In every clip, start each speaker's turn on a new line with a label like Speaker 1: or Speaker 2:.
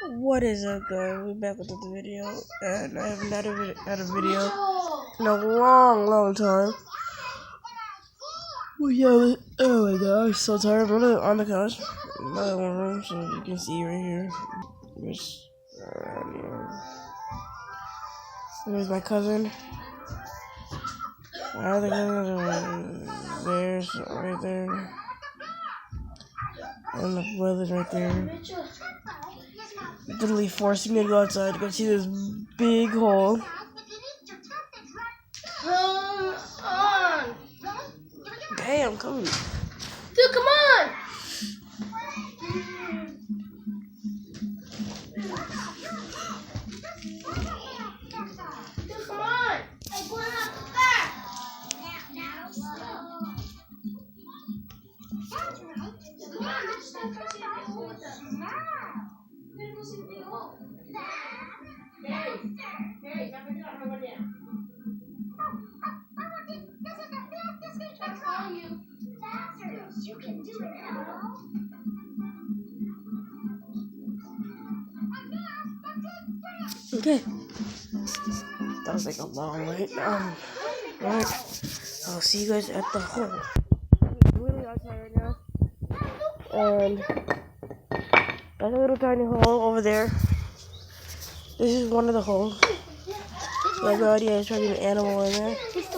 Speaker 1: What is up, guys? We're back with another video, and I haven't had a video in a long time. Well, yeah, oh my gosh, so tired. I'm on the couch, in my living room, so you can see right here. There's my cousin. My other cousin there's right there, and the brother's right there. Literally forcing me to go outside to go see this big hole.
Speaker 2: Come on!
Speaker 1: Hey, I'm coming.
Speaker 2: Dude, come on! Dude, come on! I'm going out the back! Come on, let's go see the big hole with us. We're gonna go see the big hole. Hey, I'm gonna go over there. I'm following you. You can do it, Elmo.
Speaker 1: Okay. That was like a long wait. Alright. I'll see you guys at the hole. I'm literally outside right now. And there's a little tiny hole over there. This is one of the holes. I have no idea. It's probably an animal in there. But this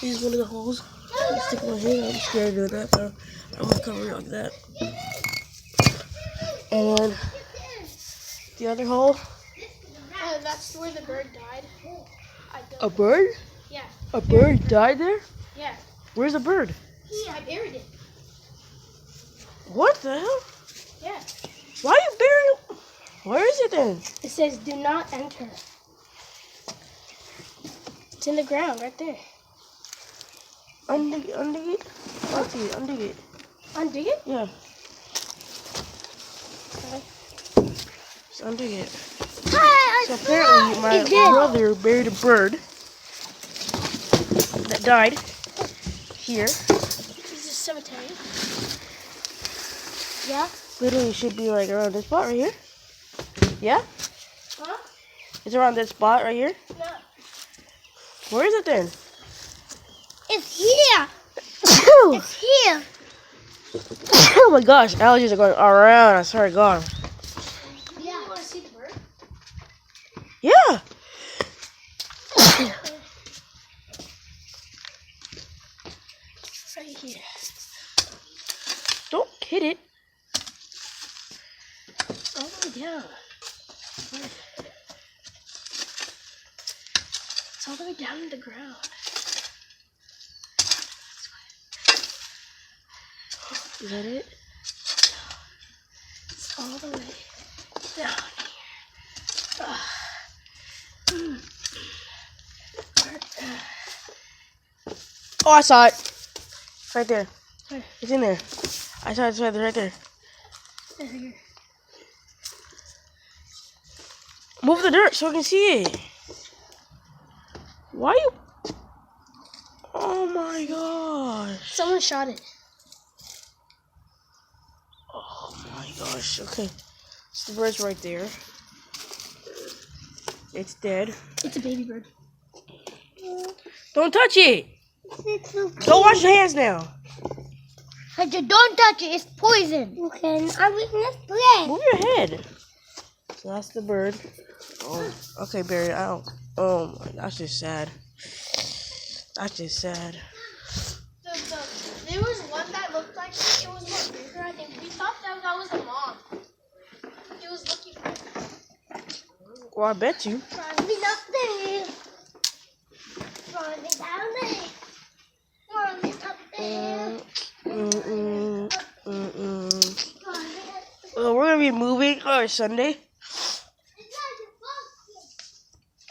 Speaker 1: is one of the holes. I'm sticking my head. I'm scared to do that, so I want to cover it like that. And then the other hole.
Speaker 2: That's where the bird died.
Speaker 1: A bird?
Speaker 2: Yeah.
Speaker 1: A bird died there?
Speaker 2: Yeah.
Speaker 1: Where's the bird?
Speaker 2: I buried it.
Speaker 1: What the hell?
Speaker 2: Yeah.
Speaker 1: Why are you burying it? Where is it then?
Speaker 2: It says do not enter. It's in the ground right there.
Speaker 1: Undig it? Let's see, undig it.
Speaker 2: Undig it?
Speaker 1: Yeah.
Speaker 2: Okay.
Speaker 1: Just undig it.
Speaker 2: Hi,
Speaker 1: So apparently my brother buried a bird that died here.
Speaker 2: This is a cemetery. Yeah?
Speaker 1: Literally should be like around this spot right here. Yeah?
Speaker 2: Huh?
Speaker 1: It's around this spot right here.
Speaker 2: No.
Speaker 1: Where is it then?
Speaker 2: It's here. It's here.
Speaker 1: Oh my gosh, allergies are going around. I swear to God.
Speaker 2: Yeah. You want to see the bird?
Speaker 1: Yeah.
Speaker 2: Right here.
Speaker 1: Don't hit it.
Speaker 2: It's all the way down. It's all the way down in the ground.
Speaker 1: Is that it?
Speaker 2: It's all the way down here.
Speaker 1: Oh, I saw it. Right there.
Speaker 2: Where?
Speaker 1: It's in there. I saw it right there.
Speaker 2: Right here.
Speaker 1: Move the dirt so I can see it. Why you? Oh my gosh.
Speaker 2: Someone shot it.
Speaker 1: Oh my gosh. Okay. So the bird's right there. It's dead.
Speaker 2: It's a baby bird.
Speaker 1: Don't touch it. Go wash your hands now.
Speaker 2: But you don't touch it. It's poison. Okay, I'm eating this bread.
Speaker 1: Move your head. So that's the bird. Oh, okay, Barry. I don't. Oh my, that's just sad. That's just sad.
Speaker 2: There was one that looked like it. It was more bigger. I think we thought that was the mom. She was looking for it.
Speaker 1: Well, I bet you.
Speaker 2: Running up there. Running down there. Running up there.
Speaker 1: Well, we're gonna be moving on Sunday.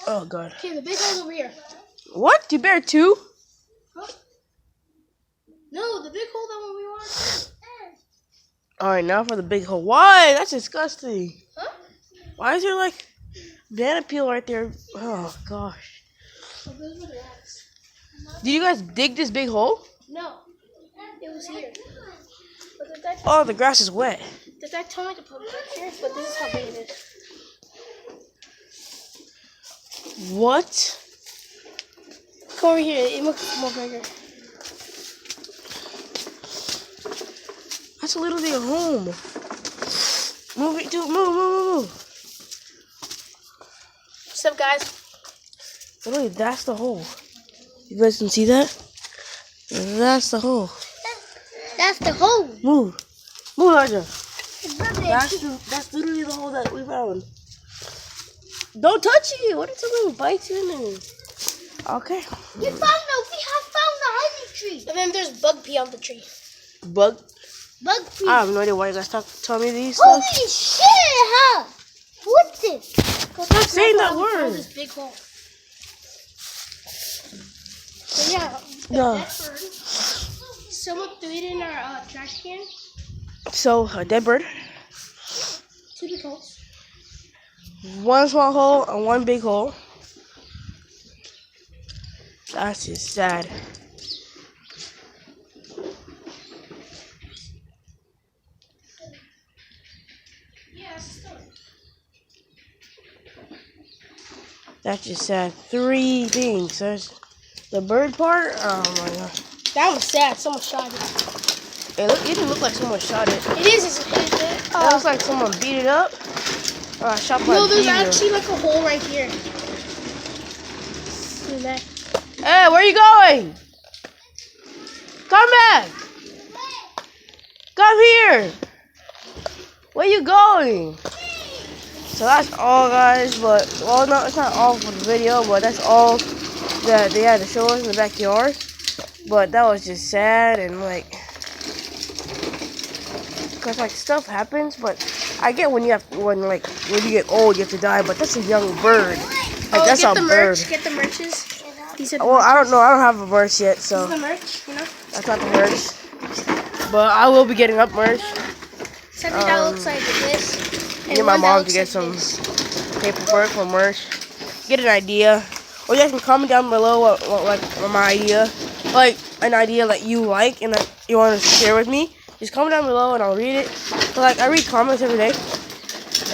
Speaker 1: Oh God.
Speaker 2: Okay, the big hole's over here.
Speaker 1: What? You buried two?
Speaker 2: Huh? No, the big hole that one we wanted.
Speaker 1: All right, now for the big hole. Why? That's disgusting.
Speaker 2: Huh?
Speaker 1: Why is there like banana peel right there? Oh gosh.
Speaker 2: Oh, those were the rats.
Speaker 1: Did you guys dig this big hole?
Speaker 2: No, it was here. But
Speaker 1: Oh, the grass is wet.
Speaker 2: The guy told me to put it back here, but this is how big it is.
Speaker 1: What?
Speaker 2: Come over here. It looks more bigger.
Speaker 1: That's literally a home. Move it, dude. Move.
Speaker 2: What's up, guys?
Speaker 1: Literally, that's the hole. You guys can see that? That's the hole.
Speaker 2: That's the hole.
Speaker 1: Move, Elijah. That's literally the hole that we found. Don't touch it. What if something bites you in there? Okay.
Speaker 2: We have found the honey tree. And then there's bug pee on the tree.
Speaker 1: Bug?
Speaker 2: Bug pee.
Speaker 1: I have no idea why you guys tell me these
Speaker 2: Holy
Speaker 1: stuff.
Speaker 2: shit, huh? What's this?
Speaker 1: Stop saying that word.
Speaker 2: This big hole. So yeah, the
Speaker 1: No.
Speaker 2: dead bird. Someone threw it in our trash can.
Speaker 1: So, a dead bird.
Speaker 2: 2 big holes.
Speaker 1: One small hole and one big hole. That's just sad.
Speaker 2: Yeah, still.
Speaker 1: That's just sad. 3 things. There's the bird part. Oh my god.
Speaker 2: That was sad. Someone shot it.
Speaker 1: It didn't look like someone shot it.
Speaker 2: It is. It
Speaker 1: It looks like someone beat it up. Shot by
Speaker 2: no,
Speaker 1: a
Speaker 2: there's
Speaker 1: beaver.
Speaker 2: actually like a hole right here. See that?
Speaker 1: Hey, where you going? Come back. Come here. Where you going? So that's all, guys. But, well, no, it's not all for the video, but that's all that they had to show us in the backyard. But that was just sad and, like, because, like, stuff happens, but I get when you get old, you have to die, but that's a young bird. Like, that's
Speaker 2: get
Speaker 1: a
Speaker 2: the
Speaker 1: bird.
Speaker 2: merch. Get the merches. These are the
Speaker 1: Well, I don't know. I don't have a merch yet, so
Speaker 2: This is the merch, you know?
Speaker 1: that's not the merch. But I will be getting up merch.
Speaker 2: Something that looks like this. And
Speaker 1: Get my
Speaker 2: one that
Speaker 1: mom to
Speaker 2: looks
Speaker 1: get
Speaker 2: like
Speaker 1: some
Speaker 2: this.
Speaker 1: paperwork for merch. Get an idea, or you guys can comment down below what my idea, like an idea that you like and that you want to share with me. Just comment down below and I'll read it. But, like, I read comments every day,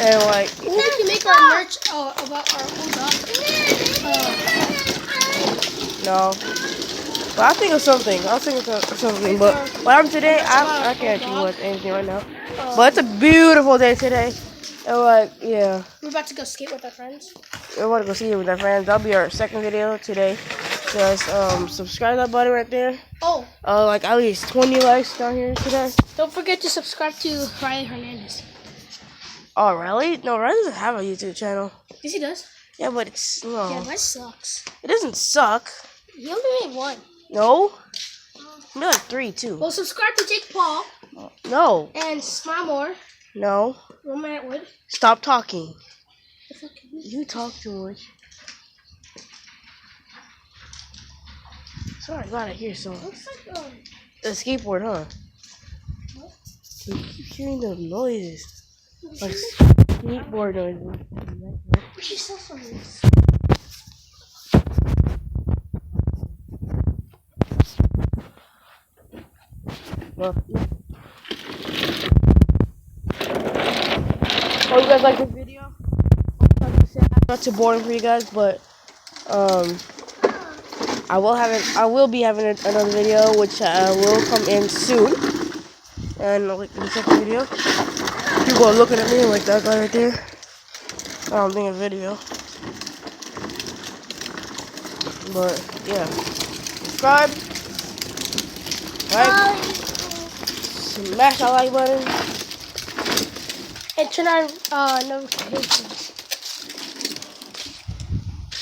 Speaker 1: and like
Speaker 2: We can make our merch about our own dog.
Speaker 1: no. But I'll think of something. I'll think of something. But what I'm today, I can't do anything right now. But it's a beautiful day today. And like, yeah.
Speaker 2: We're about to go skate with our friends.
Speaker 1: We want to go see it with our friends. That'll be our second video today. Just subscribe to that button right there.
Speaker 2: Oh,
Speaker 1: Like at least 20 likes down here today.
Speaker 2: don't forget to subscribe to Riley Hernandez.
Speaker 1: Oh really? No, Riley doesn't have a YouTube channel.
Speaker 2: Yes, he does.
Speaker 1: Yeah, but it's no.
Speaker 2: Yeah, that sucks.
Speaker 1: It doesn't suck.
Speaker 2: He only made 1.
Speaker 1: No. Maybe like 3 too.
Speaker 2: Well, subscribe to Jake Paul
Speaker 1: No.
Speaker 2: and Smile More.
Speaker 1: No.
Speaker 2: Roman Atwood.
Speaker 1: Stop talking. You talk too much. Sorry, glad I hear something.
Speaker 2: Looks like
Speaker 1: The skateboard, huh?
Speaker 2: What?
Speaker 1: You keep hearing the noises. Like skateboard noises.
Speaker 2: we should sell some of this.
Speaker 1: Well, oh, you guys like this video? Not too boring for you guys, but I will be having another video which will come in soon. And like in the second video, people are looking at me like that guy right there. I don't think a video. But yeah, subscribe, like, smash that like button,
Speaker 2: And turn on notifications.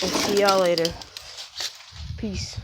Speaker 1: and see y'all later. Peace.